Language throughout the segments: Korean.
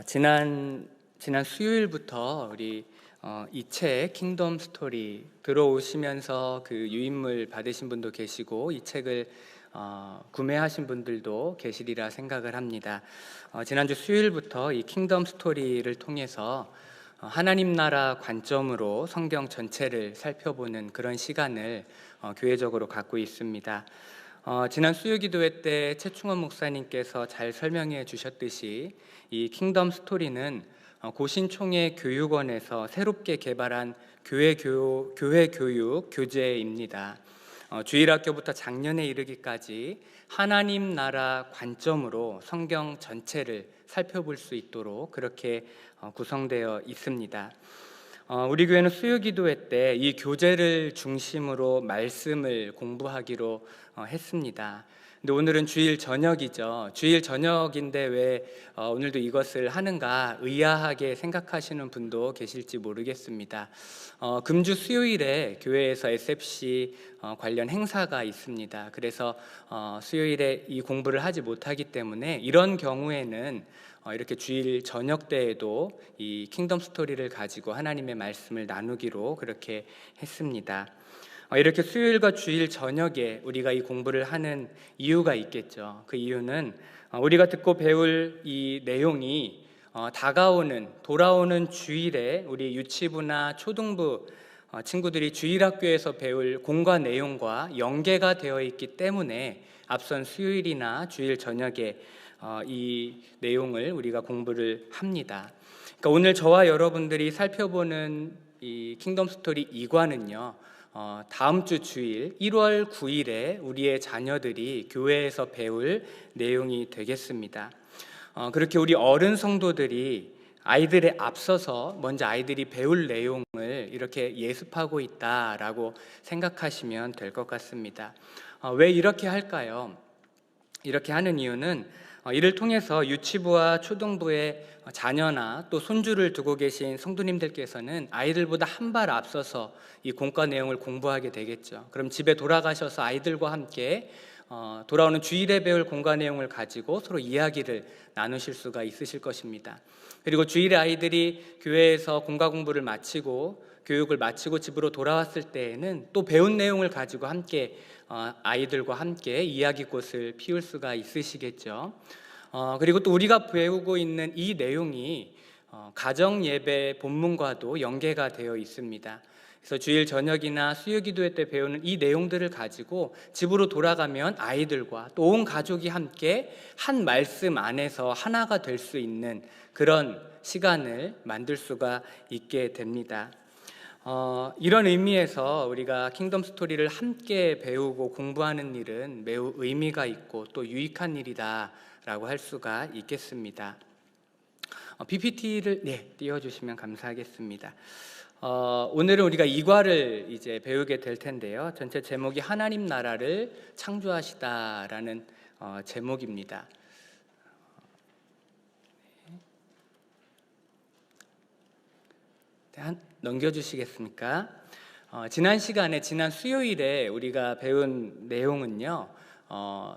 지난 수요일부터 우리 이 책 킹덤 스토리 들어오시면서 그 유인물 받으신 분도 계시고 이 책을 구매하신 분들도 계시리라 생각을 합니다. 지난주 수요일부터 이 킹덤 스토리를 통해서 하나님 나라 관점으로 성경 전체를 살펴보는 그런 시간을 교회적으로 갖고 있습니다. 지난 수요 기도회 때 최충원 목사님께서 잘 설명해 주셨듯이 이 킹덤 스토리는 고신총회 교육원에서 새롭게 개발한 교회 교육 교재입니다. 주일학교부터 작년에 이르기까지 하나님 나라 관점으로 성경 전체를 살펴볼 수 있도록 그렇게 구성되어 있습니다. 우리 교회는 수요 기도회 때 이 교재를 중심으로 말씀을 공부하기로 했습니다. 근데 오늘은 주일 저녁이죠. 주일 저녁인데 왜 오늘도 이것을 하는가 의아하게 생각하시는 분도 계실지 모르겠습니다. 금주 수요일에 교회에서 SFC 관련 행사가 있습니다. 그래서 수요일에 이 공부를 하지 못하기 때문에 이런 경우에는 이렇게 주일 저녁 때에도 이 킹덤 스토리를 가지고 하나님의 말씀을 나누기로 그렇게 했습니다. 이렇게 수요일과 주일 저녁에 우리가 이 공부를 하는 이유가 있겠죠. 그 이유는 우리가 듣고 배울 이 내용이 돌아오는 주일에 우리 유치부나 초등부 친구들이 주일학교에서 배울 공과 내용과 연계가 되어 있기 때문에 앞선 수요일이나 주일 저녁에 이 내용을 우리가 공부를 합니다. 그러니까 오늘 저와 여러분들이 살펴보는 이 킹덤 스토리 2과는요. 다음 주 주일 1월 9일에 우리의 자녀들이 교회에서 배울 내용이 되겠습니다. 그렇게 우리 어른 성도들이 아이들에 앞서서 먼저 아이들이 배울 내용을 이렇게 예습하고 있다라고 생각하시면 될 것 같습니다. 왜 이렇게 할까요? 이렇게 하는 이유는 이를 통해서 유치부와 초등부의 자녀나 또 손주를 두고 계신 성도님들께서는 아이들보다 한 발 앞서서 이 공과 내용을 공부하게 되겠죠. 그럼 집에 돌아가셔서 아이들과 함께 돌아오는 주일에 배울 공과 내용을 가지고 서로 이야기를 나누실 수가 있으실 것입니다. 그리고 주일에 아이들이 교회에서 공과 공부를 마치고 교육을 마치고 집으로 돌아왔을 때에는 또 배운 내용을 가지고 함께 아이들과 함께 이야기꽃을 피울 수가 있으시겠죠. 그리고 또 우리가 배우고 있는 이 내용이 가정 예배 본문과도 연계가 되어 있습니다. 그래서 주일 저녁이나 수요 기도회 때 배우는 이 내용들을 가지고 집으로 돌아가면 아이들과 또 온 가족이 함께 한 말씀 안에서 하나가 될 수 있는 그런 시간을 만들 수가 있게 됩니다. 이런 의미에서 우리가 킹덤 스토리를 함께 배우고 공부하는 일은 매우 의미가 있고 또 유익한 일이다라고 할 수가 있겠습니다. PPT를 띄워주시면 감사하겠습니다. 오늘은 우리가 2과를 이제 배우게 될 텐데요. 전체 제목이 하나님 나라를 창조하시다라는 제목입니다. 넘겨주시겠습니까? 지난 수요일에 우리가 배운 내용은요.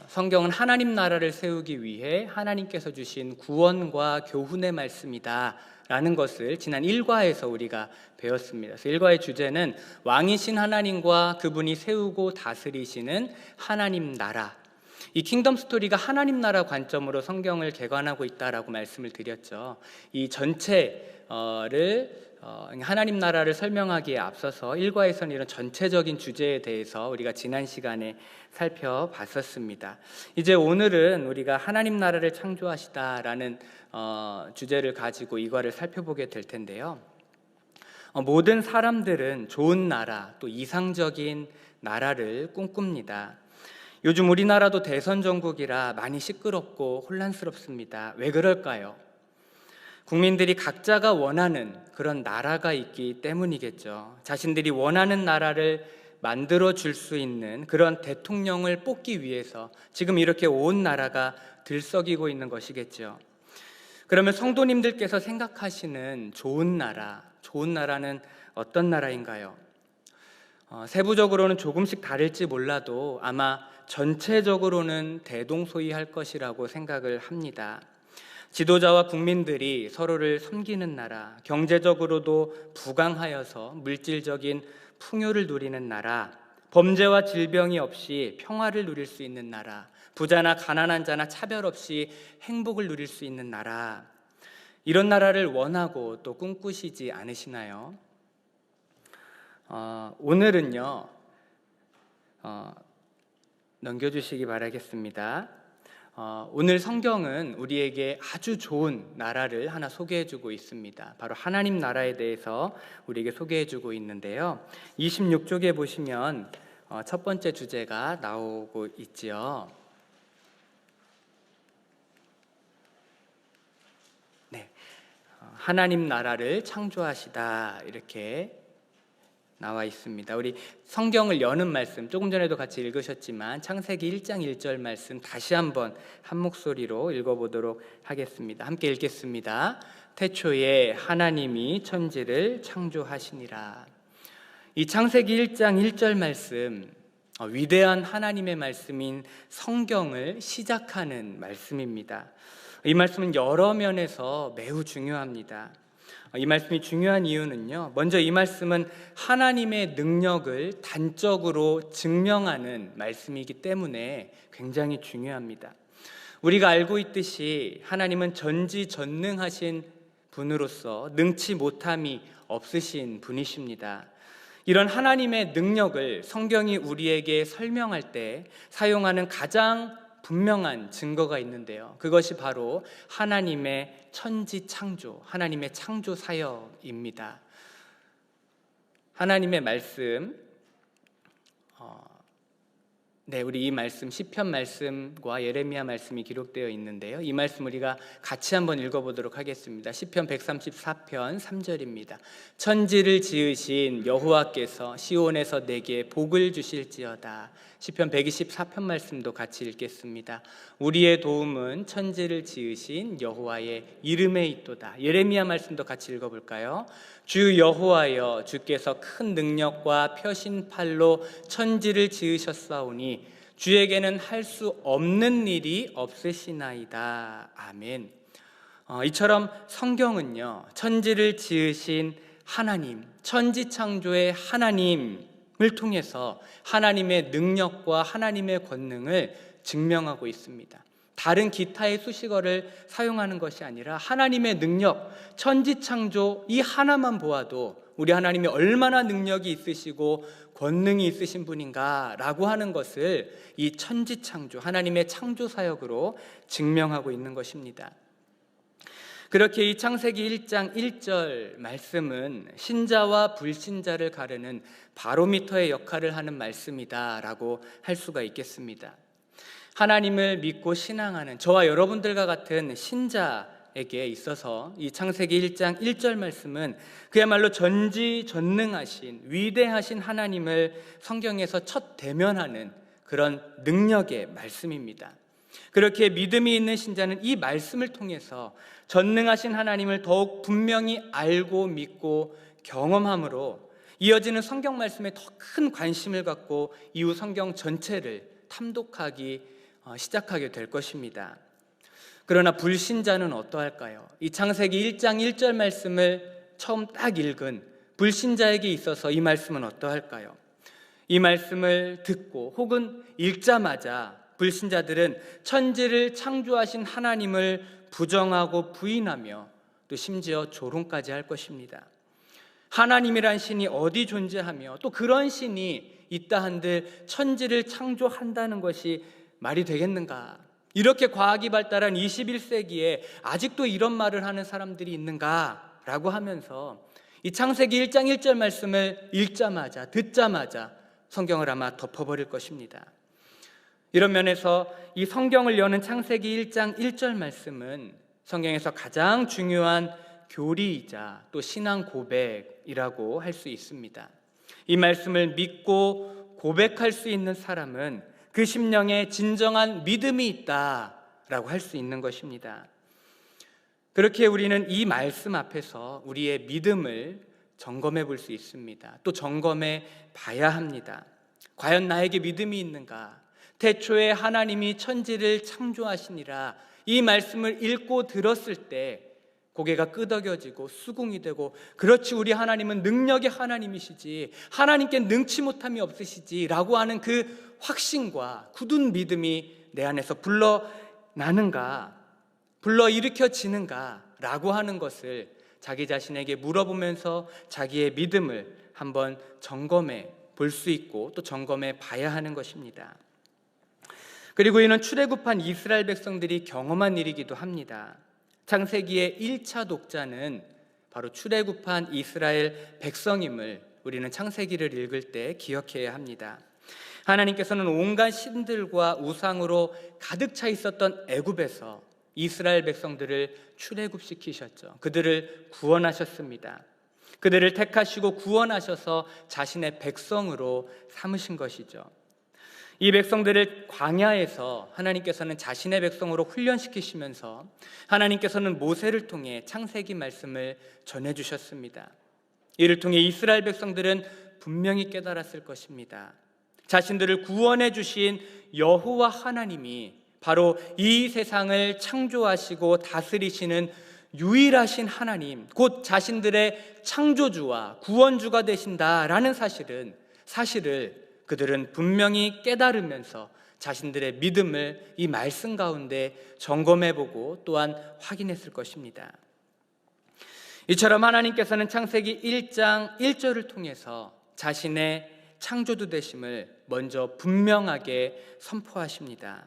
성경은 하나님 나라를 세우기 위해 하나님께서 주신 구원과 교훈의 말씀이다 라는 것을 지난 1과에서 우리가 배웠습니다. 그래서 1과의 주제는 왕이신 하나님과 그분이 세우고 다스리시는 하나님 나라, 이 킹덤 스토리가 하나님 나라 관점으로 성경을 개관하고 있다라고 말씀을 드렸죠. 이 전체를 하나님 나라를 설명하기에 앞서서 1과에서는 이런 전체적인 주제에 대해서 우리가 지난 시간에 살펴봤었습니다. 이제 오늘은 우리가 하나님 나라를 창조하시다라는 주제를 가지고 2과를 살펴보게 될 텐데요. 모든 사람들은 좋은 나라, 또 이상적인 나라를 꿈꿉니다. 요즘 우리나라도 대선 전국이라 많이 시끄럽고 혼란스럽습니다. 왜 그럴까요? 국민들이 각자가 원하는 그런 나라가 있기 때문이겠죠. 자신들이 원하는 나라를 만들어 줄 수 있는 그런 대통령을 뽑기 위해서 지금 이렇게 온 나라가 들썩이고 있는 것이겠죠. 그러면 성도님들께서 생각하시는 좋은 나라는 어떤 나라인가요? 세부적으로는 조금씩 다를지 몰라도 아마 전체적으로는 대동소이할 것이라고 생각을 합니다. 지도자와 국민들이 서로를 섬기는 나라, 경제적으로도 부강하여서 물질적인 풍요를 누리는 나라, 범죄와 질병이 없이 평화를 누릴 수 있는 나라, 부자나 가난한 자나 차별 없이 행복을 누릴 수 있는 나라, 이런 나라를 원하고 또 꿈꾸시지 않으시나요? 오늘은요, 넘겨주시기 바라겠습니다. 오늘 성경은 우리에게 아주 좋은 나라를 하나 소개해주고 있습니다. 바로 하나님 나라에 대해서 우리에게 소개해주고 있는데요. 26쪽에 보시면 첫 번째 주제가 나오고 있지요. 네, 하나님 나라를 창조하시다, 이렇게 나와 있습니다. 우리 성경을 여는 말씀, 조금 전에도 같이 읽으셨지만 창세기 1장 1절 말씀 다시 한번 한 목소리로 읽어보도록 하겠습니다. 함께 읽겠습니다. 태초에 하나님이 천지를 창조하시니라. 이 창세기 1장 1절 말씀, 위대한 하나님의 말씀인 성경을 시작하는 말씀입니다. 이 말씀은 여러 면에서 매우 중요합니다. 이 말씀이 중요한 이유는요, 먼저 이 말씀은 하나님의 능력을 단적으로 증명하는 말씀이기 때문에 굉장히 중요합니다. 우리가 알고 있듯이 하나님은 전지전능하신 분으로서 능치 못함이 없으신 분이십니다. 이런 하나님의 능력을 성경이 우리에게 설명할 때 사용하는 가장 분명한 증거가 있는데요, 그것이 바로 하나님의 천지창조, 하나님의 창조 사역입니다. 하나님의 말씀, 우리 이 말씀 시편 말씀과 예레미야 말씀이 기록되어 있는데요, 이 말씀 우리가 같이 한번 읽어보도록 하겠습니다. 시편 134편 3절입니다. 천지를 지으신 여호와께서 시온에서 내게 복을 주실지어다. 시편 124편 말씀도 같이 읽겠습니다. 우리의 도움은 천지를 지으신 여호와의 이름에 있도다. 예레미야 말씀도 같이 읽어볼까요? 주 여호와여, 주께서 큰 능력과 펴신 팔로 천지를 지으셨사오니 주에게는 할 수 없는 일이 없으시나이다. 아멘. 이처럼 성경은요, 천지를 지으신 하나님, 천지창조의 하나님을 통해서 하나님의 능력과 하나님의 권능을 증명하고 있습니다. 다른 기타의 수식어를 사용하는 것이 아니라 하나님의 능력, 천지창조 이 하나만 보아도 우리 하나님이 얼마나 능력이 있으시고 권능이 있으신 분인가 라고 하는 것을 이 천지창조, 하나님의 창조 사역으로 증명하고 있는 것입니다. 그렇게 이 창세기 1장 1절 말씀은 신자와 불신자를 가르는 바로미터의 역할을 하는 말씀이다 라고 할 수가 있겠습니다. 하나님을 믿고 신앙하는 저와 여러분들과 같은 신자에게 있어서 이 창세기 1장 1절 말씀은 그야말로 전지전능하신 위대하신 하나님을 성경에서 첫 대면하는 그런 능력의 말씀입니다. 그렇게 믿음이 있는 신자는 이 말씀을 통해서 전능하신 하나님을 더욱 분명히 알고 믿고 경험함으로 이어지는 성경 말씀에 더 큰 관심을 갖고 이후 성경 전체를 탐독하기 시작하게 될 것입니다. 그러나 불신자는 어떠할까요? 이 창세기 1장 1절 말씀을 처음 딱 읽은 불신자에게 있어서 이 말씀은 어떠할까요? 이 말씀을 듣고 혹은 읽자마자 불신자들은 천지를 창조하신 하나님을 부정하고 부인하며 또 심지어 조롱까지 할 것입니다. 하나님이란 신이 어디 존재하며 또 그런 신이 있다 한들 천지를 창조한다는 것이 말이 되겠는가? 이렇게 과학이 발달한 21세기에 아직도 이런 말을 하는 사람들이 있는가? 라고 하면서 이 창세기 1장 1절 말씀을 읽자마자 듣자마자 성경을 아마 덮어버릴 것입니다. 이런 면에서 이 성경을 여는 창세기 1장 1절 말씀은 성경에서 가장 중요한 교리이자 또 신앙 고백이라고 할 수 있습니다. 이 말씀을 믿고 고백할 수 있는 사람은 그 심령에 진정한 믿음이 있다라고 할 수 있는 것입니다. 그렇게 우리는 이 말씀 앞에서 우리의 믿음을 점검해 볼 수 있습니다. 또 점검해 봐야 합니다. 과연 나에게 믿음이 있는가? 태초에 하나님이 천지를 창조하시니라, 이 말씀을 읽고 들었을 때 고개가 끄덕여지고 수긍이 되고, 그렇지, 우리 하나님은 능력의 하나님이시지, 하나님께 능치 못함이 없으시지 라고 하는 그 확신과 굳은 믿음이 내 안에서 불러나는가, 불러일으켜지는가 라고 하는 것을 자기 자신에게 물어보면서 자기의 믿음을 한번 점검해 볼 수 있고 또 점검해 봐야 하는 것입니다. 그리고 이는 출애굽한 이스라엘 백성들이 경험한 일이기도 합니다. 창세기의 1차 독자는 바로 출애굽한 이스라엘 백성임을 우리는 창세기를 읽을 때 기억해야 합니다. 하나님께서는 온갖 신들과 우상으로 가득 차 있었던 애굽에서 이스라엘 백성들을 출애굽시키셨죠. 그들을 구원하셨습니다. 그들을 택하시고 구원하셔서 자신의 백성으로 삼으신 것이죠. 이 백성들을 광야에서 하나님께서는 자신의 백성으로 훈련시키시면서 하나님께서는 모세를 통해 창세기 말씀을 전해주셨습니다. 이를 통해 이스라엘 백성들은 분명히 깨달았을 것입니다. 자신들을 구원해 주신 여호와 하나님이 바로 이 세상을 창조하시고 다스리시는 유일하신 하나님, 곧 자신들의 창조주와 구원주가 되신다라는 사실을 그들은 분명히 깨달으면서 자신들의 믿음을 이 말씀 가운데 점검해보고 또한 확인했을 것입니다. 이처럼 하나님께서는 창세기 1장 1절을 통해서 자신의 창조주 되심을 먼저 분명하게 선포하십니다.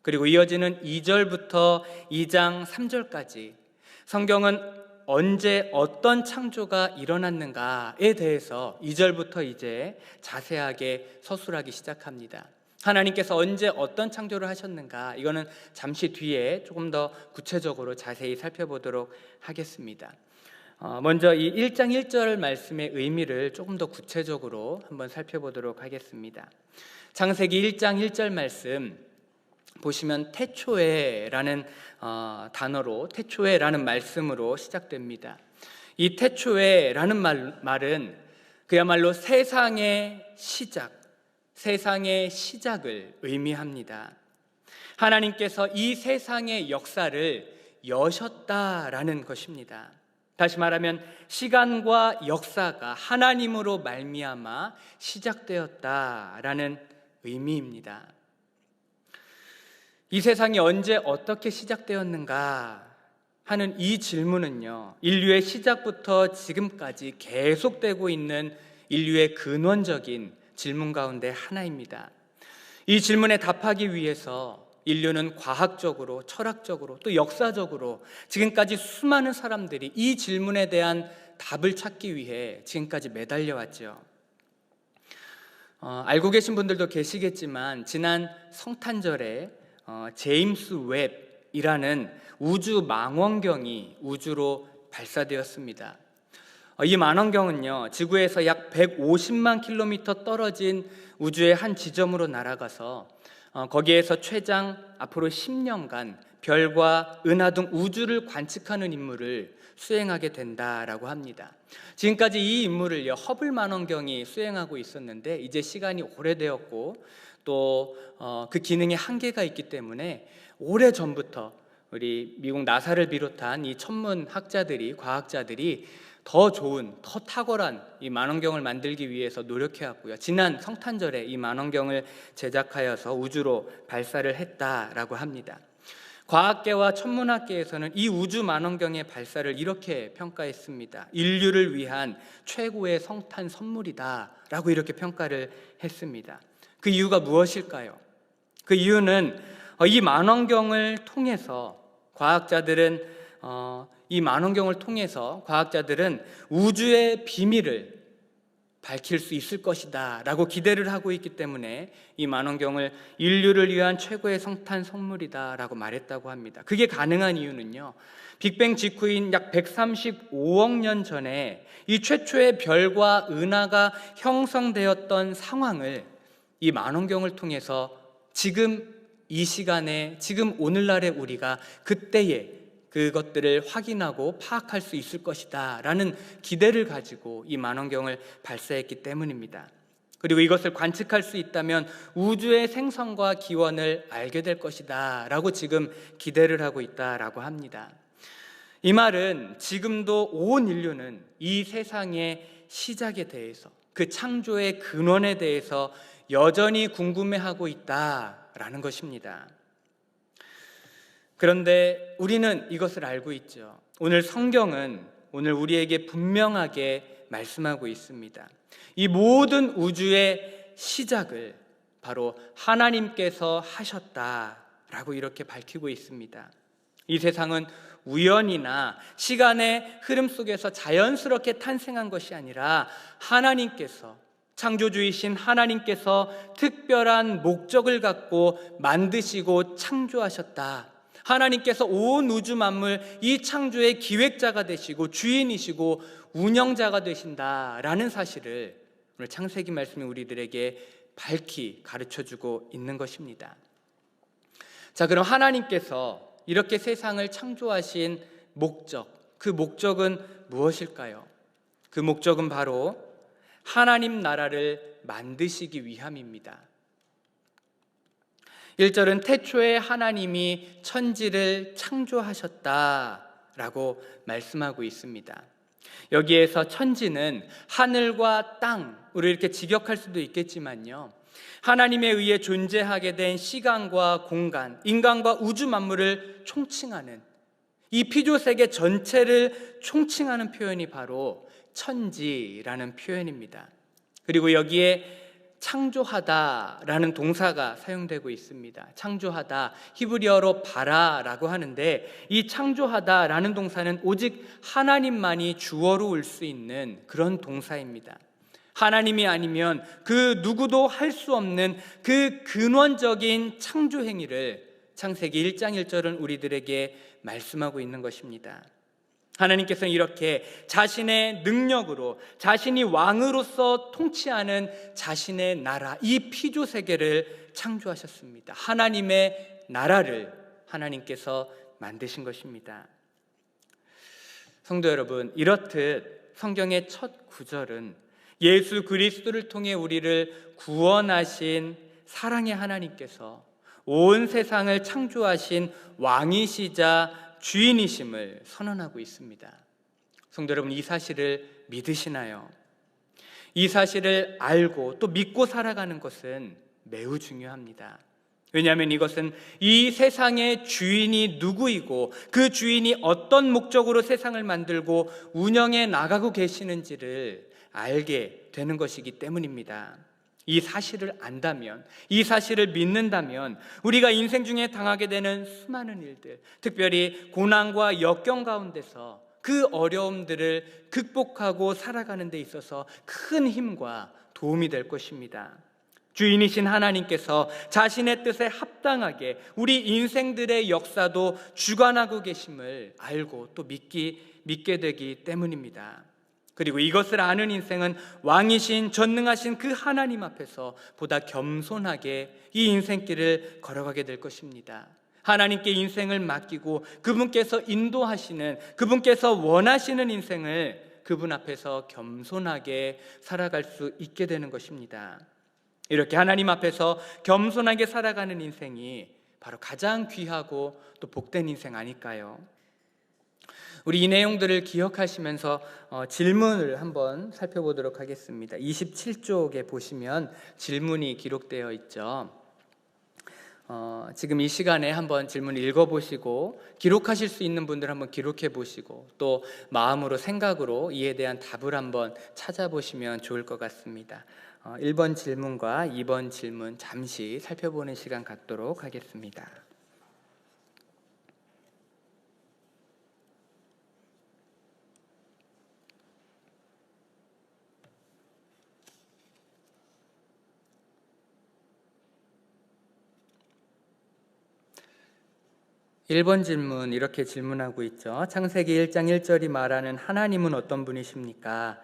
그리고 이어지는 2절부터 2장 3절까지 성경은 언제 어떤 창조가 일어났는가에 대해서 2절부터 이제 자세하게 서술하기 시작합니다. 하나님께서 언제 어떤 창조를 하셨는가, 이거는 잠시 뒤에 조금 더 구체적으로 자세히 살펴보도록 하겠습니다. 먼저 이 1장 1절 말씀의 의미를 조금 더 구체적으로 한번 살펴보도록 하겠습니다. 창세기 1장 1절 말씀 보시면 태초에라는 단어로, 태초에라는 말씀으로 시작됩니다. 이 태초에라는 말은 그야말로 세상의 시작, 세상의 시작을 의미합니다. 하나님께서 이 세상의 역사를 여셨다라는 것입니다. 다시 말하면 시간과 역사가 하나님으로 말미암아 시작되었다라는 의미입니다. 이 세상이 언제 어떻게 시작되었는가 하는 이 질문은요, 인류의 시작부터 지금까지 계속되고 있는 인류의 근원적인 질문 가운데 하나입니다. 이 질문에 답하기 위해서 인류는 과학적으로, 철학적으로, 또 역사적으로 지금까지 수많은 사람들이 이 질문에 대한 답을 찾기 위해 지금까지 매달려왔죠. 알고 계신 분들도 계시겠지만 지난 성탄절에 제임스 웹이라는 우주 망원경이 우주로 발사되었습니다. 이 망원경은요, 지구에서 약 150만 킬로미터 떨어진 우주의 한 지점으로 날아가서 거기에서 최장 앞으로 10년간 별과 은하 등 우주를 관측하는 임무를 수행하게 된다라고 합니다. 지금까지 이 임무를 허블 망원경이 수행하고 있었는데 이제 시간이 오래되었고 또 그 기능에 한계가 있기 때문에 오래전부터 우리 미국 나사를 비롯한 이 천문학자들이, 과학자들이 더 좋은, 더 탁월한 이 망원경을 만들기 위해서 노력해왔고요. 지난 성탄절에 이 망원경을 제작하여서 우주로 발사를 했다라고 합니다. 과학계와 천문학계에서는 이 우주 망원경의 발사를 이렇게 평가했습니다. 인류를 위한 최고의 성탄 선물이다라고 이렇게 평가를 했습니다. 그 이유가 무엇일까요? 그 이유는 이 망원경을 통해서 과학자들은 우주의 비밀을 밝힐 수 있을 것이다 라고 기대를 하고 있기 때문에 이 망원경을 인류를 위한 최고의 성탄 선물이다 라고 말했다고 합니다. 그게 가능한 이유는요, 빅뱅 직후인 약 135억 년 전에 이 최초의 별과 은하가 형성되었던 상황을 이 망원경을 통해서 지금 이 시간에, 지금 오늘날의 우리가 그때에 그것들을 확인하고 파악할 수 있을 것이다 라는 기대를 가지고 이 망원경을 발사했기 때문입니다. 그리고 이것을 관측할 수 있다면 우주의 생성과 기원을 알게 될 것이다 라고 지금 기대를 하고 있다라고 합니다. 이 말은 지금도 온 인류는 이 세상의 시작에 대해서, 그 창조의 근원에 대해서 여전히 궁금해하고 있다라는 것입니다. 그런데 우리는 이것을 알고 있죠. 오늘 성경은 오늘 우리에게 분명하게 말씀하고 있습니다. 이 모든 우주의 시작을 바로 하나님께서 하셨다라고 이렇게 밝히고 있습니다. 이 세상은 우연이나 시간의 흐름 속에서 자연스럽게 탄생한 것이 아니라 하나님께서, 창조주이신 하나님께서 특별한 목적을 갖고 만드시고 창조하셨다. 하나님께서 온 우주 만물 이 창조의 기획자가 되시고 주인이시고 운영자가 되신다라는 사실을 오늘 창세기 말씀이 우리들에게 밝히 가르쳐주고 있는 것입니다. 자, 그럼 하나님께서 이렇게 세상을 창조하신 목적, 그 목적은 무엇일까요? 그 목적은 바로 하나님 나라를 만드시기 위함입니다. 1절은 태초에 하나님이 천지를 창조하셨다라고 말씀하고 있습니다. 여기에서 천지는 하늘과 땅으로 이렇게 직역할 수도 있겠지만요, 하나님에 의해 존재하게 된 시간과 공간, 인간과 우주 만물을 총칭하는, 이 피조세계 전체를 총칭하는 표현이 바로 천지라는 표현입니다. 그리고 여기에 창조하다라는 동사가 사용되고 있습니다. 창조하다, 히브리어로 바라라고 하는데, 이 창조하다라는 동사는 오직 하나님만이 주어로 올 수 있는 그런 동사입니다. 하나님이 아니면 그 누구도 할 수 없는 그 근원적인 창조 행위를 창세기 1장 1절은 우리들에게 말씀하고 있는 것입니다. 하나님께서는 이렇게 자신의 능력으로, 자신이 왕으로서 통치하는 자신의 나라, 이 피조 세계를 창조하셨습니다. 하나님의 나라를 하나님께서 만드신 것입니다. 성도 여러분, 이렇듯 성경의 첫 구절은 예수 그리스도를 통해 우리를 구원하신 사랑의 하나님께서 온 세상을 창조하신 왕이시자 주인이심을 선언하고 있습니다. 성도 여러분, 이 사실을 믿으시나요? 이 사실을 알고 또 믿고 살아가는 것은 매우 중요합니다. 왜냐하면 이것은 이 세상의 주인이 누구이고 그 주인이 어떤 목적으로 세상을 만들고 운영해 나가고 계시는지를 알게 되는 것이기 때문입니다. 이 사실을 안다면, 이 사실을 믿는다면 우리가 인생 중에 당하게 되는 수많은 일들, 특별히 고난과 역경 가운데서 그 어려움들을 극복하고 살아가는 데 있어서 큰 힘과 도움이 될 것입니다. 주인이신 하나님께서 자신의 뜻에 합당하게 우리 인생들의 역사도 주관하고 계심을 알고 또 믿게 되기 때문입니다. 그리고 이것을 아는 인생은 왕이신 전능하신 그 하나님 앞에서 보다 겸손하게 이 인생길을 걸어가게 될 것입니다. 하나님께 인생을 맡기고 그분께서 인도하시는, 그분께서 원하시는 인생을 그분 앞에서 겸손하게 살아갈 수 있게 되는 것입니다. 이렇게 하나님 앞에서 겸손하게 살아가는 인생이 바로 가장 귀하고 또 복된 인생 아닐까요? 우리 이 내용들을 기억하시면서 질문을 한번 살펴보도록 하겠습니다. 27쪽에 보시면 질문이 기록되어 있죠. 지금 이 시간에 한번 질문 읽어보시고 기록하실 수 있는 분들 한번 기록해 보시고 또 마음으로 생각으로 이에 대한 답을 한번 찾아보시면 좋을 것 같습니다. 1번 질문과 2번 질문 잠시 살펴보는 시간 갖도록 하겠습니다. (1번) 질문 이렇게 질문하고 있죠. 창세기 1장 1절이 말하는 하나님은 어떤 분이십니까?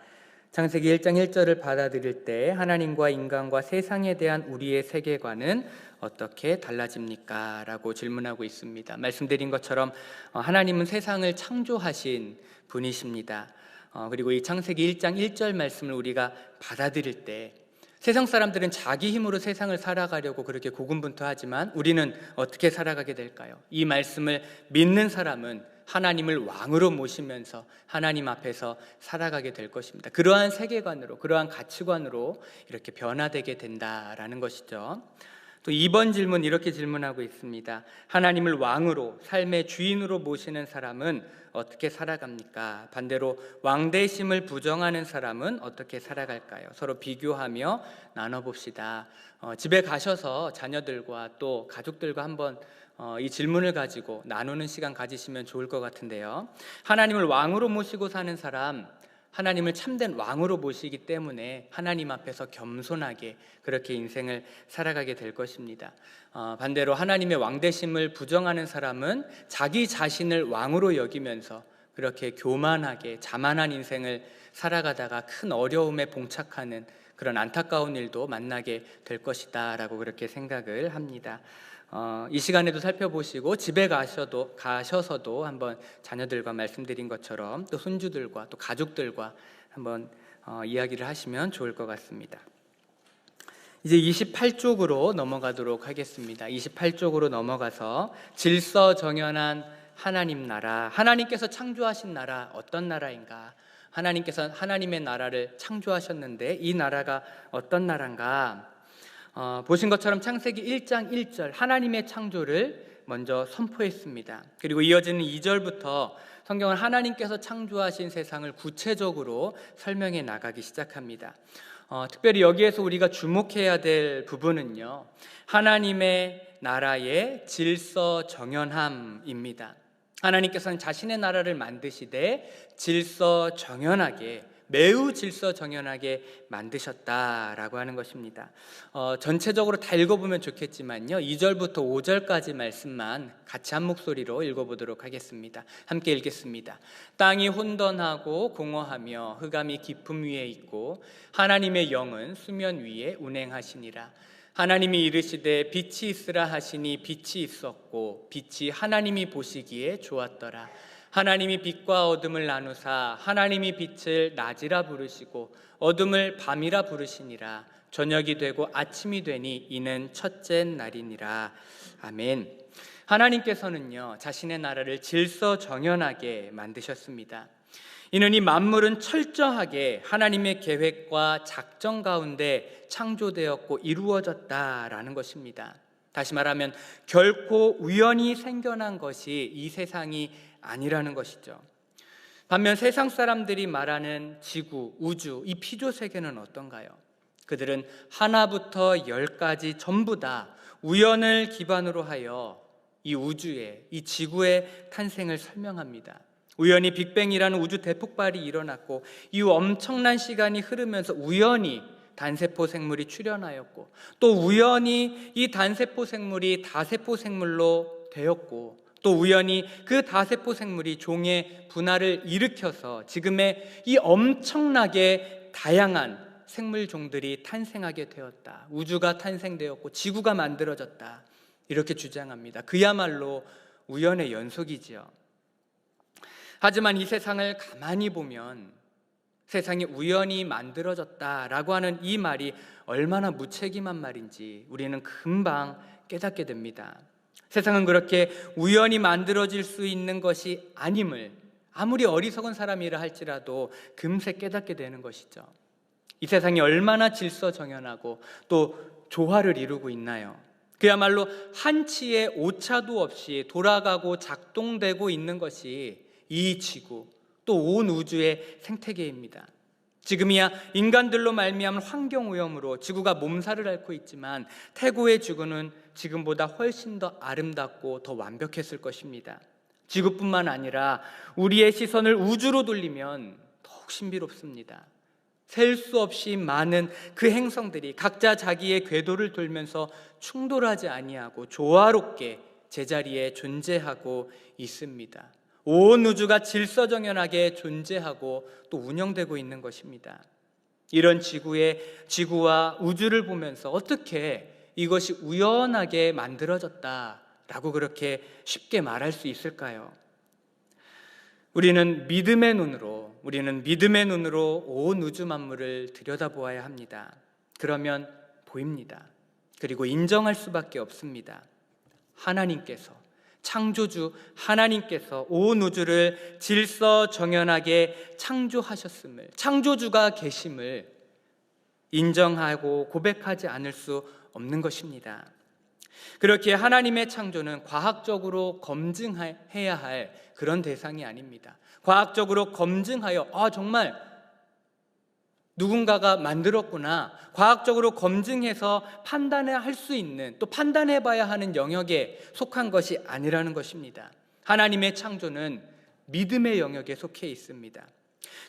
창세기 1장 1절을 받아들일 때 하나님과 인간과 세상에 대한 우리의 세계관은 어떻게 달라집니까? 라고 질문하고 있습니다. 말씀드린 것처럼 하나님은 세상을 창조하신 분이십니다. 그리고 이 창세기 1장 1절 말씀을 우리가 받아들일 때 세상 사람들은 자기 힘으로 세상을 살아가려고 그렇게 고군분투하지만 우리는 어떻게 살아가게 될까요? 이 말씀을 믿는 사람은 하나님을 왕으로 모시면서 하나님 앞에서 살아가게 될 것입니다. 그러한 세계관으로, 그러한 가치관으로 이렇게 변화되게 된다라는 것이죠. 또 2번 질문 이렇게 질문하고 있습니다. 하나님을 왕으로, 삶의 주인으로 모시는 사람은 어떻게 살아갑니까? 반대로 왕대심을 부정하는 사람은 어떻게 살아갈까요? 서로 비교하며 나눠봅시다. 집에 가셔서 자녀들과 또 가족들과 한번 이 질문을 가지고 나누는 시간 가지시면 좋을 것 같은데요. 하나님을 왕으로 모시고 사는 사람, 하나님을 참된 왕으로 모시기 때문에 하나님 앞에서 겸손하게 그렇게 인생을 살아가게 될 것입니다. 반대로 하나님의 왕되심을 부정하는 사람은 자기 자신을 왕으로 여기면서 그렇게 교만하게 자만한 인생을 살아가다가 큰 어려움에 봉착하는 그런 안타까운 일도 만나게 될 것이다 라고 그렇게 생각을 합니다. 이 시간에도 살펴보시고 집에 가셔서도 한번 자녀들과 말씀드린 것처럼 또 손주들과 또 가족들과 한번 이야기를 하시면 좋을 것 같습니다. 이제 28쪽으로 넘어가도록 하겠습니다. 28쪽으로 넘어가서 질서정연한 하나님 나라, 하나님께서 창조하신 나라 어떤 나라인가? 하나님께서 하나님의 나라를 창조하셨는데 이 나라가 어떤 나라인가? 보신 것처럼 창세기 1장 1절 하나님의 창조를 먼저 선포했습니다. 그리고 이어지는 2절부터 성경은 하나님께서 창조하신 세상을 구체적으로 설명해 나가기 시작합니다. 특별히 여기에서 우리가 주목해야 될 부분은요, 하나님의 나라의 질서정연함입니다. 하나님께서는 자신의 나라를 만드시되 질서정연하게, 매우 질서정연하게 만드셨다라고 하는 것입니다. 전체적으로 다 읽어보면 좋겠지만요, 2절부터 5절까지 말씀만 같이 한 목소리로 읽어보도록 하겠습니다. 함께 읽겠습니다. 땅이 혼돈하고 공허하며 흑암이 깊음 위에 있고 하나님의 영은 수면 위에 운행하시니라. 하나님이 이르시되 빛이 있으라 하시니 빛이 있었고 빛이 하나님이 보시기에 좋았더라. 하나님이 빛과 어둠을 나누사 하나님이 빛을 낮이라 부르시고 어둠을 밤이라 부르시니라. 저녁이 되고 아침이 되니 이는 첫째 날이니라. 아멘. 하나님께서는요, 자신의 나라를 질서정연하게 만드셨습니다. 이는 이 만물은 철저하게 하나님의 계획과 작정 가운데 창조되었고 이루어졌다라는 것입니다. 다시 말하면 결코 우연히 생겨난 것이 이 세상이 아니라는 것이죠. 반면 세상 사람들이 말하는 지구, 우주, 이 피조 세계는 어떤가요? 그들은 하나부터 열까지 전부 다 우연을 기반으로 하여 이 우주의, 이 지구의 탄생을 설명합니다. 우연히 빅뱅이라는 우주 대폭발이 일어났고 이후 엄청난 시간이 흐르면서 우연히 단세포 생물이 출현하였고 또 우연히 이 단세포 생물이 다세포 생물로 되었고 또 우연히 그 다세포 생물이 종의 분화를 일으켜서 지금의 이 엄청나게 다양한 생물종들이 탄생하게 되었다. 우주가 탄생되었고 지구가 만들어졌다. 이렇게 주장합니다. 그야말로 우연의 연속이지요. 하지만 이 세상을 가만히 보면 세상이 우연히 만들어졌다라고 하는 이 말이 얼마나 무책임한 말인지 우리는 금방 깨닫게 됩니다. 세상은 그렇게 우연히 만들어질 수 있는 것이 아님을 아무리 어리석은 사람이라 할지라도 금세 깨닫게 되는 것이죠. 이 세상이 얼마나 질서정연하고 또 조화를 이루고 있나요? 그야말로 한치의 오차도 없이 돌아가고 작동되고 있는 것이 이 지구, 또 온 우주의 생태계입니다. 지금이야 인간들로 말미암은 환경오염으로 지구가 몸살을 앓고 있지만 태고의 지구는 지금보다 훨씬 더 아름답고 더 완벽했을 것입니다. 지구뿐만 아니라 우리의 시선을 우주로 돌리면 더욱 신비롭습니다. 셀 수 없이 많은 그 행성들이 각자 자기의 궤도를 돌면서 충돌하지 아니하고 조화롭게 제자리에 존재하고 있습니다. 온 우주가 질서정연하게 존재하고 또 운영되고 있는 것입니다. 이런 지구와 우주를 보면서 어떻게 이것이 우연하게 만들어졌다라고 그렇게 쉽게 말할 수 있을까요? 우리는 믿음의 눈으로 온 우주 만물을 들여다보아야 합니다. 그러면 보입니다. 그리고 인정할 수밖에 없습니다. 하나님께서, 창조주 하나님께서 온 우주를 질서정연하게 창조하셨음을, 창조주가 계심을 인정하고 고백하지 않을 수 없는 것입니다. 그렇게 하나님의 창조는 과학적으로 검증해야 할 그런 대상이 아닙니다. 과학적으로 검증하여 정말 누군가가 만들었구나, 과학적으로 검증해서 판단할 수 있는, 또 판단해봐야 하는 영역에 속한 것이 아니라는 것입니다. 하나님의 창조는 믿음의 영역에 속해 있습니다.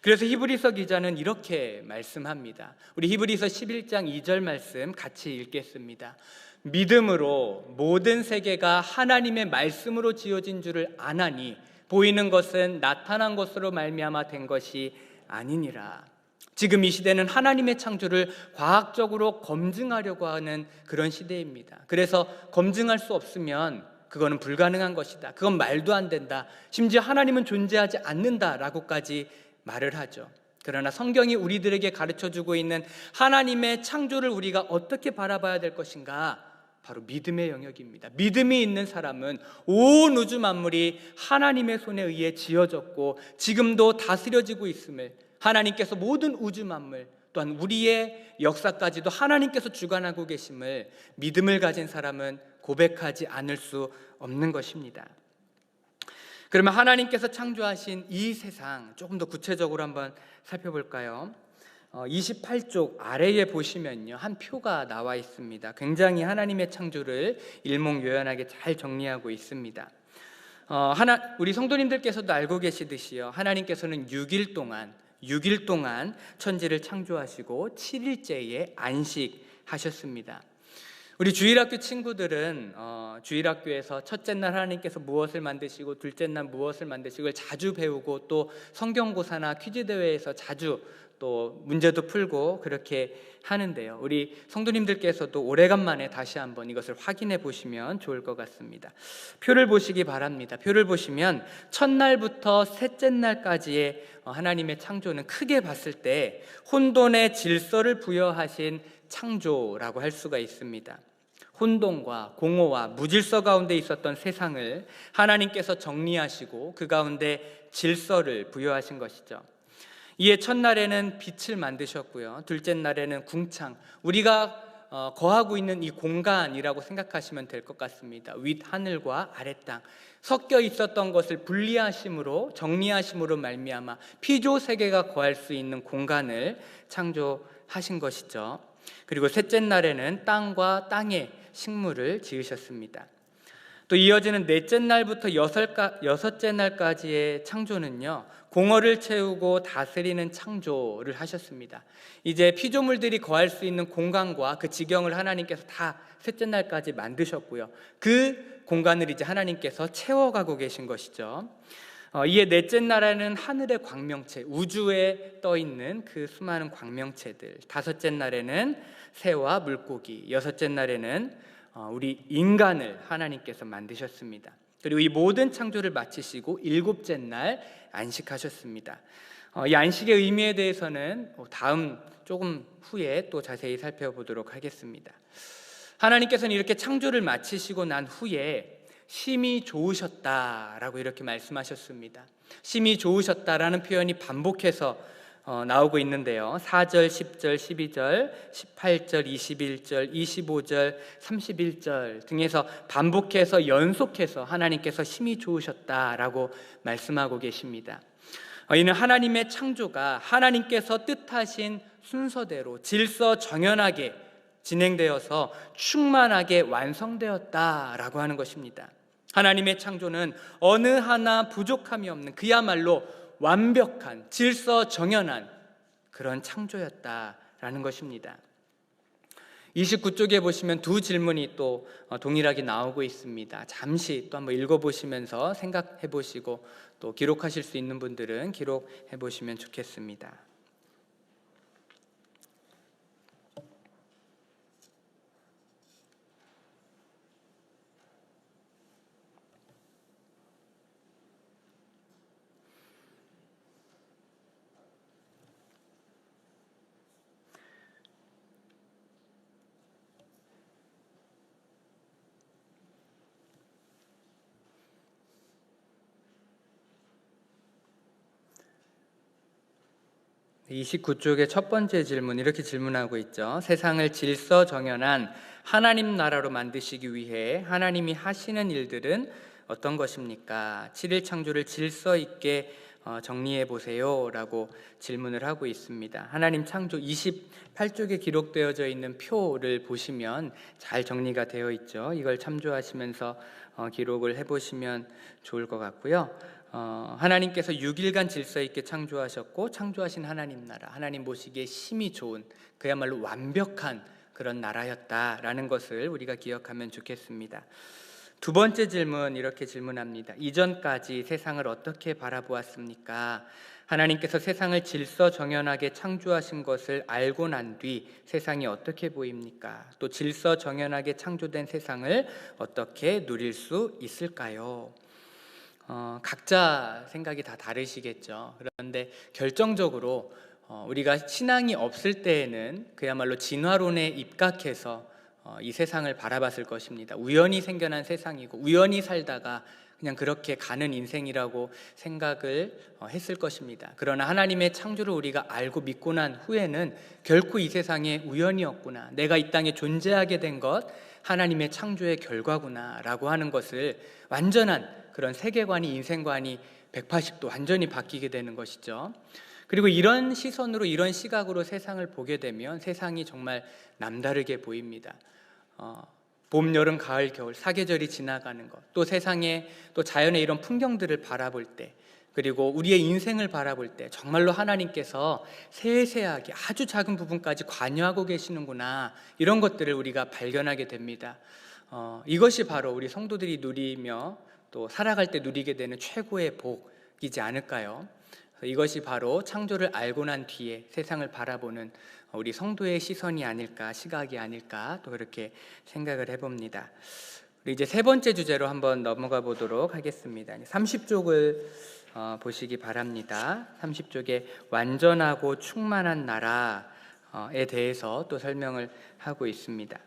그래서 히브리서 기자는 이렇게 말씀합니다. 우리 히브리서 11장 2절 말씀 같이 읽겠습니다. 믿음으로 모든 세계가 하나님의 말씀으로 지어진 줄을 아나니 보이는 것은 나타난 것으로 말미암아 된 것이 아니니라. 지금 이 시대는 하나님의 창조를 과학적으로 검증하려고 하는 그런 시대입니다. 그래서 검증할 수 없으면 그거는 불가능한 것이다, 그건 말도 안 된다, 심지어 하나님은 존재하지 않는다라고까지 말을 하죠. 그러나 성경이 우리들에게 가르쳐주고 있는 하나님의 창조를 우리가 어떻게 바라봐야 될 것인가? 바로 믿음의 영역입니다. 믿음이 있는 사람은 온 우주 만물이 하나님의 손에 의해 지어졌고 지금도 다스려지고 있음을, 하나님께서 모든 우주 만물 또한 우리의 역사까지도 하나님께서 주관하고 계심을 믿음을 가진 사람은 고백하지 않을 수 없는 것입니다. 그러면 하나님께서 창조하신 이 세상 조금 더 구체적으로 한번 살펴볼까요? 28쪽 아래에 보시면요, 한 표가 나와 있습니다. 굉장히 하나님의 창조를 일목요연하게 잘 정리하고 있습니다. 우리 성도님들께서도 알고 계시듯이요, 하나님께서는 6일 동안 천지를 창조하시고 7일째에 안식하셨습니다. 우리 주일학교 친구들은 주일학교에서 첫째 날 하나님께서 무엇을 만드시고 둘째 날 무엇을 만드시고 자주 배우고, 또 성경고사나 퀴즈 대회에서 자주 또 문제도 풀고 그렇게 하는데요, 우리 성도님들께서도 오래간만에 다시 한번 이것을 확인해 보시면 좋을 것 같습니다. 표를 보시기 바랍니다. 표를 보시면 첫날부터 셋째 날까지의 하나님의 창조는 크게 봤을 때 혼돈의 질서를 부여하신 창조라고 할 수가 있습니다. 혼돈과 공허와 무질서 가운데 있었던 세상을 하나님께서 정리하시고 그 가운데 질서를 부여하신 것이죠. 이에 첫날에는 빛을 만드셨고요, 둘째 날에는 궁창, 우리가 거하고 있는 이 공간이라고 생각하시면 될 것 같습니다. 윗하늘과 아랫땅 섞여 있었던 것을 분리하심으로, 정리하심으로 말미암아 피조세계가 거할 수 있는 공간을 창조하신 것이죠. 그리고 셋째 날에는 땅과 땅에 식물을 지으셨습니다. 또 이어지는 넷째 날부터 여섯째 날까지의 창조는요, 공허를 채우고 다스리는 창조를 하셨습니다. 이제 피조물들이 거할 수 있는 공간과 그 지경을 하나님께서 다 셋째 날까지 만드셨고요, 그 공간을 이제 하나님께서 채워가고 계신 것이죠. 이에 넷째 날에는 하늘의 광명체, 우주에 떠있는 그 수많은 광명체들, 다섯째 날에는 새와 물고기, 여섯째 날에는 우리 인간을 하나님께서 만드셨습니다. 그리고 이 모든 창조를 마치시고 일곱째 날 안식하셨습니다. 이 안식의 의미에 대해서는 다음 조금 후에 또 자세히 살펴보도록 하겠습니다. 하나님께서는 이렇게 창조를 마치시고 난 후에 심히 좋으셨다라고 이렇게 말씀하셨습니다. 심히 좋으셨다라는 표현이 반복해서 나오고 있는데요, 4절, 10절, 12절, 18절, 21절, 25절, 31절 등에서 반복해서 연속해서 하나님께서 심히 좋으셨다라고 말씀하고 계십니다. 이는 하나님의 창조가 하나님께서 뜻하신 순서대로 질서정연하게 진행되어서 충만하게 완성되었다라고 하는 것입니다. 하나님의 창조는 어느 하나 부족함이 없는 그야말로 완벽한 질서정연한 그런 창조였다라는 것입니다. 29쪽에 보시면 두 질문이 또 동일하게 나오고 있습니다. 잠시 또 한번 읽어보시면서 생각해 보시고 또 기록하실 수 있는 분들은 기록해 보시면 좋겠습니다. 29쪽의 첫 번째 질문 이렇게 질문하고 있죠. 세상을 질서정연한 하나님 나라로 만드시기 위해 하나님이 하시는 일들은 어떤 것입니까? 7일 창조를 질서 있게 정리해 보세요 라고 질문을 하고 있습니다. 하나님 창조 28쪽에 기록되어져 있는 표를 보시면 잘 정리가 되어 있죠. 이걸 참조하시면서 기록을 해보시면 좋을 것 같고요. 하나님께서 6일간 질서 있게 창조하셨고, 창조하신 하나님 나라, 하나님 보시기에 심히 좋은, 그야말로 완벽한 그런 나라였다라는 것을 우리가 기억하면 좋겠습니다. 두 번째 질문 이렇게 질문합니다. 이전까지 세상을 어떻게 바라보았습니까? 하나님께서 세상을 질서정연하게 창조하신 것을 알고 난 뒤 세상이 어떻게 보입니까? 또 질서정연하게 창조된 세상을 어떻게 누릴 수 있을까요? 각자 생각이 다 다르시겠죠. 그런데 결정적으로 우리가 신앙이 없을 때에는 그야말로 진화론에 입각해서 이 세상을 바라봤을 것입니다. 우연히 생겨난 세상이고 우연히 살다가 그냥 그렇게 가는 인생이라고 생각을 했을 것입니다. 그러나 하나님의 창조를 우리가 알고 믿고 난 후에는 결코 이 세상에 우연이었구나, 내가 이 땅에 존재하게 된 것 하나님의 창조의 결과구나 라고 하는 것을 완전한 그런 세계관이, 인생관이 180도 완전히 바뀌게 되는 것이죠. 그리고 이런 시선으로, 이런 시각으로 세상을 보게 되면 세상이 정말 남다르게 보입니다. 봄, 여름, 가을, 겨울 사계절이 지나가는 것, 또 세상에, 또 자연의 이런 풍경들을 바라볼 때, 그리고 우리의 인생을 바라볼 때 정말로 하나님께서 세세하게 아주 작은 부분까지 관여하고 계시는구나, 이런 것들을 우리가 발견하게 됩니다. 이것이 바로 우리 성도들이 누리며 또 살아갈 때 누리게 되는 최고의 복이지 않을까요? 이것이 바로 창조를 알고 난 뒤에 세상을 바라보는 우리 성도의 시선이 아닐까, 시각이 아닐까, 또 그렇게 생각을 해봅니다. 우리 이제 세 번째 주제로 한번 넘어가 보도록 하겠습니다. 30쪽을 보시기 바랍니다. 30쪽에 완전하고 충만한 나라에 대해서 또 설명을 하고 있습니다.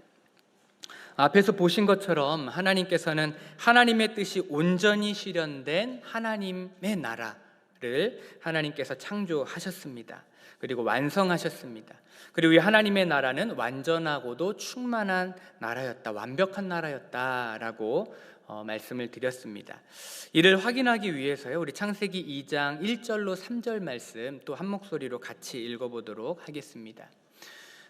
앞에서 보신 것처럼 하나님께서는 하나님의 뜻이 온전히 실현된 하나님의 나라를 하나님께서 창조하셨습니다. 그리고 완성하셨습니다. 그리고 이 하나님의 나라는 완전하고도 충만한 나라였다, 완벽한 나라였다라고 말씀을 드렸습니다. 이를 확인하기 위해서요, 우리 창세기 2장 1절로 3절 말씀 또 한 목소리로 같이 읽어보도록 하겠습니다.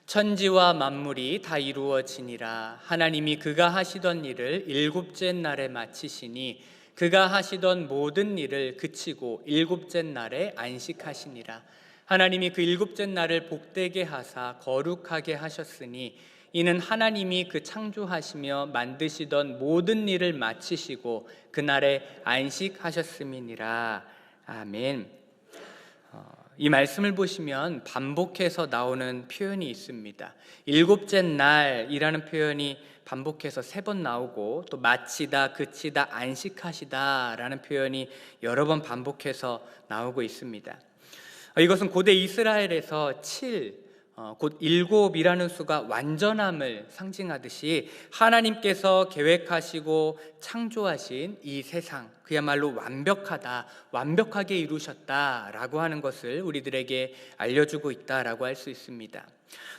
천지와 만물이 다 이루어지니라. 하나님이 그가 하시던 일을 일곱째 날에 마치시니 그가 하시던 모든 일을 그치고 일곱째 날에 안식하시니라. 하나님이 그 일곱째 날을 복되게 하사 거룩하게 하셨으니 이는 하나님이 그 창조하시며 만드시던 모든 일을 마치시고 그날에 안식하셨음이니라. 아멘. 이 말씀을 보시면 반복해서 나오는 표현이 있습니다. 일곱째 날이라는 표현이 반복해서 3번 나오고, 또 마치다, 그치다, 안식하시다 라는 표현이 여러 번 반복해서 나오고 있습니다. 이것은 고대 이스라엘에서 7, 곧 7이라는 수가 완전함을 상징하듯이 하나님께서 계획하시고 창조하신 이 세상, 그야말로 완벽하다, 완벽하게 이루셨다라고 하는 것을 우리들에게 알려주고 있다라고 할 수 있습니다.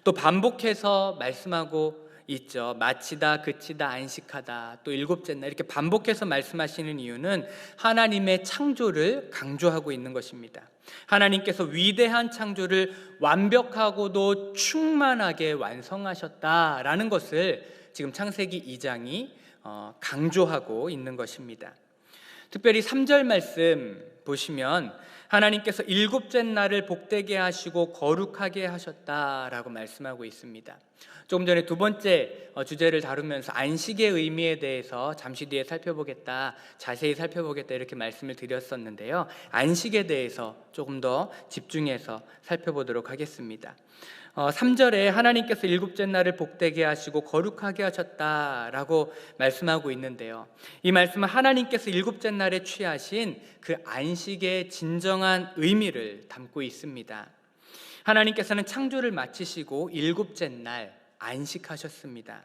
또 반복해서 말씀하고 있죠. 마치다, 그치다, 안식하다, 또 일곱째 날, 이렇게 반복해서 말씀하시는 이유는 하나님의 창조를 강조하고 있는 것입니다. 하나님께서 위대한 창조를 완벽하고도 충만하게 완성하셨다라는 것을 지금 창세기 2장이 강조하고 있는 것입니다. 특별히 3절 말씀 보시면 하나님께서 일곱째 날을 복되게 하시고 거룩하게 하셨다라고 말씀하고 있습니다. 조금 전에 두 번째 주제를 다루면서 안식의 의미에 대해서 잠시 뒤에 살펴보겠다, 자세히 살펴보겠다 이렇게 말씀을 드렸었는데요. 안식에 대해서 조금 더 집중해서 살펴보도록 하겠습니다. 3절에 하나님께서 일곱째 날을 복되게 하시고 거룩하게 하셨다라고 말씀하고 있는데요. 이 말씀은 하나님께서 일곱째 날에 취하신 그 안식의 진정한 의미를 담고 있습니다. 하나님께서는 창조를 마치시고 일곱째 날 안식하셨습니다.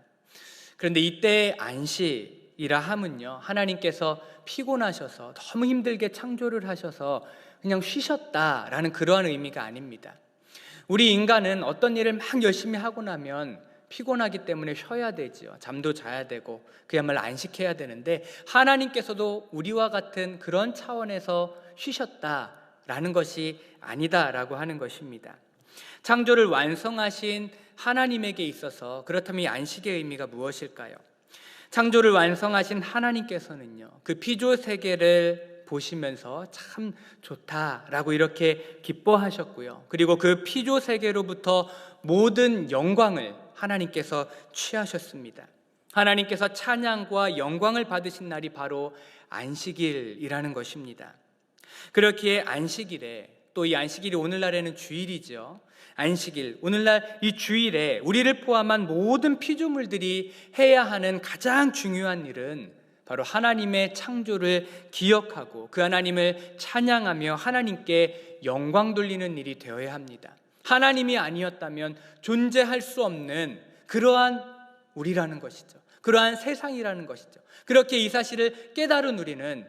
그런데 이때 안식이라 함은요, 하나님께서 피곤하셔서 너무 힘들게 창조를 하셔서 그냥 쉬셨다라는 그러한 의미가 아닙니다. 우리 인간은 어떤 일을 막 열심히 하고 나면 피곤하기 때문에 쉬어야 되지요. 잠도 자야 되고 그야말로 안식해야 되는데, 하나님께서도 우리와 같은 그런 차원에서 쉬셨다라는 것이 아니다라고 하는 것입니다. 창조를 완성하신 하나님에게 있어서 그렇다면 이 안식의 의미가 무엇일까요? 창조를 완성하신 하나님께서는요, 그 피조 세계를 보시면서 참 좋다라고 이렇게 기뻐하셨고요, 그리고 그 피조 세계로부터 모든 영광을 하나님께서 취하셨습니다. 하나님께서 찬양과 영광을 받으신 날이 바로 안식일이라는 것입니다. 그렇기에 안식일에, 또 이 안식일이 오늘날에는 주일이죠. 안식일, 오늘날 이 주일에 우리를 포함한 모든 피조물들이 해야 하는 가장 중요한 일은 바로 하나님의 창조를 기억하고 그 하나님을 찬양하며 하나님께 영광 돌리는 일이 되어야 합니다. 하나님이 아니었다면 존재할 수 없는 그러한 우리라는 것이죠. 그러한 세상이라는 것이죠. 그렇게 이 사실을 깨달은 우리는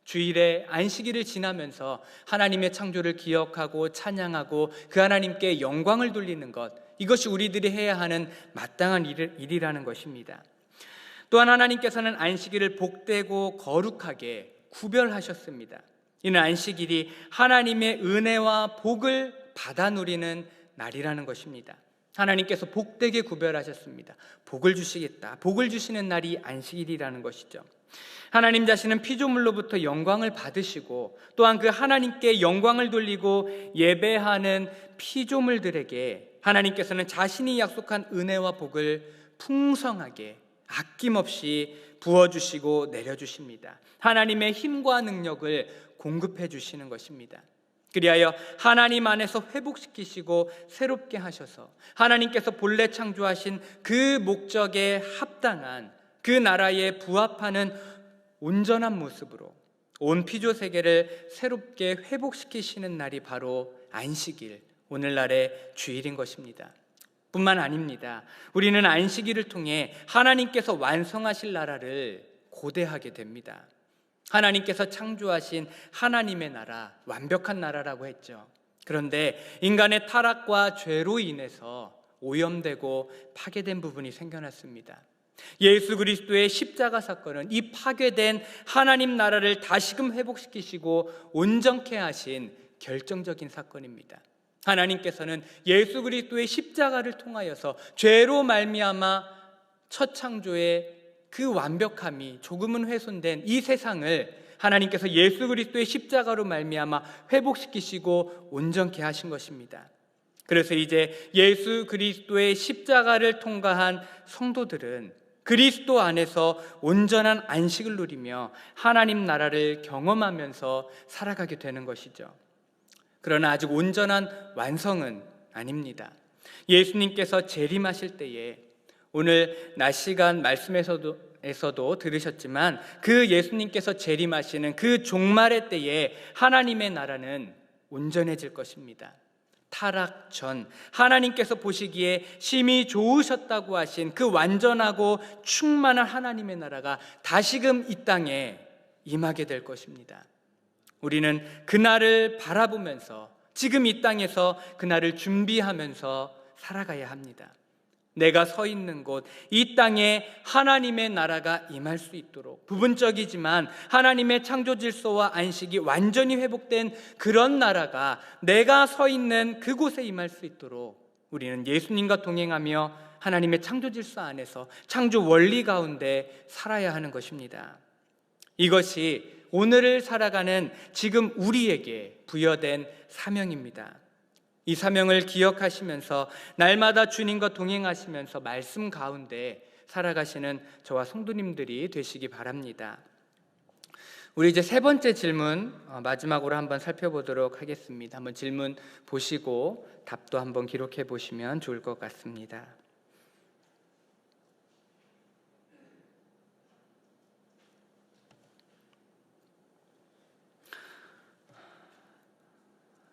주일에 안식일을 지나면서 하나님의 창조를 기억하고 찬양하고 그 하나님께 영광을 돌리는 것, 이것이 우리들이 해야 하는 마땅한 일이라는 것입니다. 또한 하나님께서는 안식일을 복되고 거룩하게 구별하셨습니다. 이는 안식일이 하나님의 은혜와 복을 받아 누리는 날이라는 것입니다. 하나님께서 복되게 구별하셨습니다. 복을 주시겠다. 복을 주시는 날이 안식일이라는 것이죠. 하나님 자신은 피조물로부터 영광을 받으시고 또한 그 하나님께 영광을 돌리고 예배하는 피조물들에게 하나님께서는 자신이 약속한 은혜와 복을 풍성하게 아낌없이 부어주시고 내려주십니다. 하나님의 힘과 능력을 공급해 주시는 것입니다. 그리하여 하나님 안에서 회복시키시고 새롭게 하셔서 하나님께서 본래 창조하신 그 목적에 합당한 그 나라에 부합하는 온전한 모습으로 온 피조 세계를 새롭게 회복시키시는 날이 바로 안식일, 오늘날의 주일인 것입니다. 뿐만 아닙니다. 우리는 안식일을 통해 하나님께서 완성하실 나라를 고대하게 됩니다. 하나님께서 창조하신 하나님의 나라, 완벽한 나라라고 했죠. 그런데 인간의 타락과 죄로 인해서 오염되고 파괴된 부분이 생겨났습니다. 예수 그리스도의 십자가 사건은 이 파괴된 하나님 나라를 다시금 회복시키시고 온전케 하신 결정적인 사건입니다. 하나님께서는 예수 그리스도의 십자가를 통하여서 죄로 말미암아 첫 창조의 그 완벽함이 조금은 훼손된 이 세상을 하나님께서 예수 그리스도의 십자가로 말미암아 회복시키시고 온전케 하신 것입니다. 그래서 이제 예수 그리스도의 십자가를 통과한 성도들은 그리스도 안에서 온전한 안식을 누리며 하나님 나라를 경험하면서 살아가게 되는 것이죠. 그러나 아직 온전한 완성은 아닙니다. 예수님께서 재림하실 때에, 오늘 낮 시간 말씀에서도 들으셨지만 그 예수님께서 재림하시는 그 종말의 때에 하나님의 나라는 온전해질 것입니다. 타락 전 하나님께서 보시기에 심히 좋으셨다고 하신 그 완전하고 충만한 하나님의 나라가 다시금 이 땅에 임하게 될 것입니다. 우리는 그날을 바라보면서 지금 이 땅에서 그날을 준비하면서 살아가야 합니다. 내가 서 있는 곳, 이 땅에 하나님의 나라가 임할 수 있도록 부분적이지만 하나님의 창조 질서와 안식이 완전히 회복된 그런 나라가 내가 서 있는 그곳에 임할 수 있도록 우리는 예수님과 동행하며 하나님의 창조 질서 안에서 창조 원리 가운데 살아야 하는 것입니다. 이것이 오늘을 살아가는 지금 우리에게 부여된 사명입니다. 이 사명을 기억하시면서 날마다 주님과 동행하시면서 말씀 가운데 살아가시는 저와 성도님들이 되시기 바랍니다. 우리 이제 세 번째 질문 마지막으로 한번 살펴보도록 하겠습니다. 한번 질문 보시고 답도 한번 기록해 보시면 좋을 것 같습니다.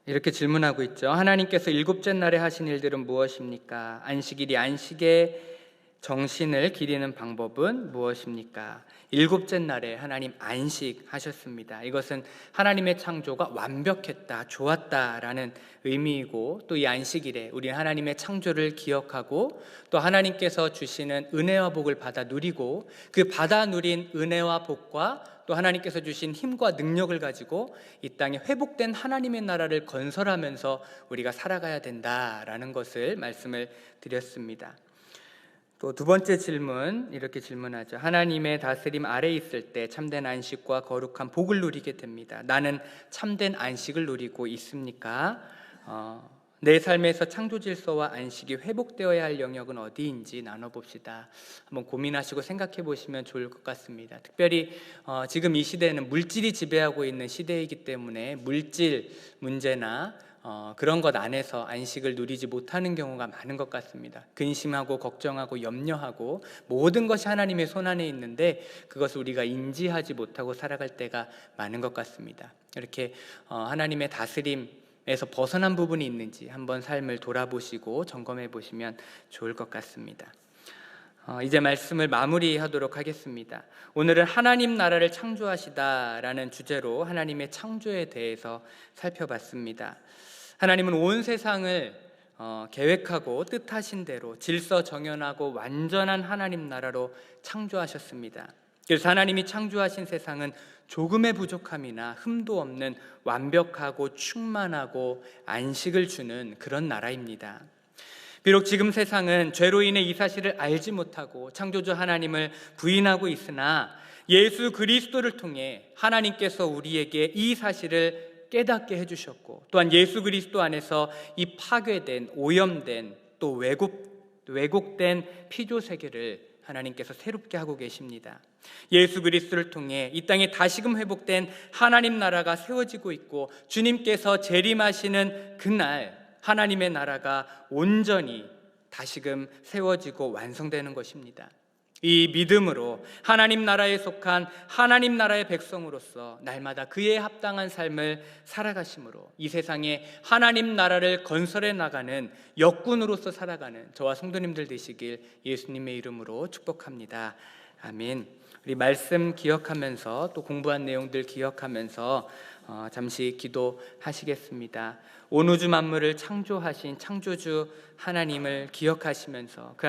이렇게 질문하고 있죠. 하나님께서 일곱째 날에 하신 일들은 무엇입니까? 안식일이 안식의 정신을 기리는 방법은 무엇입니까? 일곱째 날에 하나님 안식하셨습니다. 이것은 하나님의 창조가 완벽했다, 좋았다라는 의미이고, 또 이 안식일에 우리 하나님의 창조를 기억하고 또 하나님께서 주시는 은혜와 복을 받아 누리고, 그 받아 누린 은혜와 복과 또 하나님께서 주신 힘과 능력을 가지고 이 땅에 회복된 하나님의 나라를 건설하면서 우리가 살아가야 된다라는 것을 말씀을 드렸습니다. 또 두 번째 질문, 이렇게 질문하죠. 하나님의 다스림 아래 있을 때 참된 안식과 거룩한 복을 누리게 됩니다. 나는 참된 안식을 누리고 있습니까? 내 삶에서 창조 질서와 안식이 회복되어야 할 영역은 어디인지 나눠봅시다. 한번 고민하시고 생각해 보시면 좋을 것 같습니다. 특별히 지금 이 시대는 물질이 지배하고 있는 시대이기 때문에 물질 문제나 그런 것 안에서 안식을 누리지 못하는 경우가 많은 것 같습니다. 근심하고 걱정하고 염려하고 모든 것이 하나님의 손안에 있는데 그것을 우리가 인지하지 못하고 살아갈 때가 많은 것 같습니다. 이렇게 하나님의 다스림에서 벗어난 부분이 있는지 한번 삶을 돌아보시고 점검해 보시면 좋을 것 같습니다. 이제 말씀을 마무리하도록 하겠습니다. 오늘은 하나님 나라를 창조하시다라는 주제로 하나님의 창조에 대해서 살펴봤습니다. 하나님은 온 세상을 계획하고 뜻하신 대로 질서정연하고 완전한 하나님 나라로 창조하셨습니다. 그래서 하나님이 창조하신 세상은 조금의 부족함이나 흠도 없는 완벽하고 충만하고 안식을 주는 그런 나라입니다. 비록 지금 세상은 죄로 인해 이 사실을 알지 못하고 창조주 하나님을 부인하고 있으나 예수 그리스도를 통해 하나님께서 우리에게 이 사실을 깨닫게 해주셨고, 또한 예수 그리스도 안에서 이 파괴된, 오염된, 또 왜곡된 피조 세계를 하나님께서 새롭게 하고 계십니다. 예수 그리스도를 통해 이 땅에 다시금 회복된 하나님 나라가 세워지고 있고, 주님께서 재림하시는 그날 하나님의 나라가 온전히 다시금 세워지고 완성되는 것입니다. 이 믿음으로 하나님 나라에 속한 하나님 나라의 백성으로서 날마다 그에 합당한 삶을 살아가심으로 이 세상에 하나님 나라를 건설해 나가는 역군으로서 살아가는 저와 성도님들 되시길 예수님의 이름으로 축복합니다. 아멘. 우리 말씀 기억하면서 또 공부한 내용들 기억하면서 잠시 기도하시겠습니다. 온 우주 만물을 창조하신 창조주 하나님을 기억하시면서 그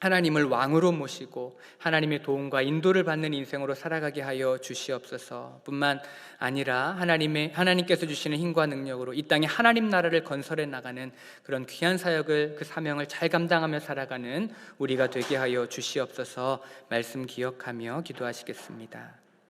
하나님을 왕으로 모시고 하나님의 도움과 인도를 받는 인생으로 살아가게 하여 주시옵소서. 뿐만 아니라 하나님께서 주시는 힘과 능력으로 이 땅에 하나님 나라를 건설해 나가는 그런 귀한 사역을, 그 사명을 잘 감당하며 살아가는 우리가 되게 하여 주시옵소서. 말씀 기억하며 기도하시겠습니다.